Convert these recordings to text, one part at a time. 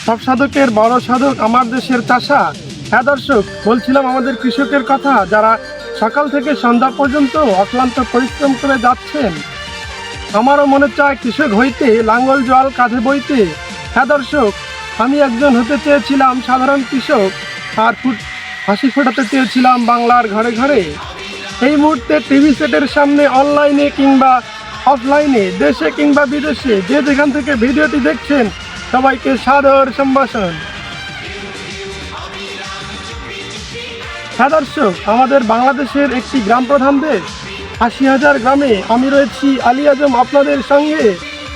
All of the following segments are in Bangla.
সব সাধকের বড় সাধক আমার দেশের চাষা। হ্যাঁ দর্শক, বলছিলাম আমাদের কৃষকের কথা, যারা সকাল থেকে সন্ধ্যা পর্যন্ত অক্লান্ত পরিশ্রম করে যাচ্ছেন। আমারও মনে চায় কৃষক হইতে, লাঙ্গল জল কাঁধে বইতে। হ্যাঁ দর্শক, আমি একজন হতে চেয়েছিলাম সাধারণ কৃষক, আর হাসি ফোটাতে চেয়েছিলাম বাংলার ঘরে ঘরে। এই মুহূর্তে টিভি সেটের সামনে, অনলাইনে কিংবা অফলাইনে, দেশে কিংবা বিদেশে, যে যেখান থেকে ভিডিওটি দেখছেন, সবাইকে সাদর সম্ভাষণ। হ্যাঁ দর্শক, আমাদের বাংলাদেশের একটি গ্রাম প্রধান দেশ, ৮০,০০০ গ্রামে আমি রয়েছি আলী আজম আপনাদের সঙ্গে।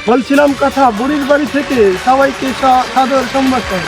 বলছিলাম কথা বুড়ির বাড়ি থেকে, সবাইকে সাদর সম্ভাষণ।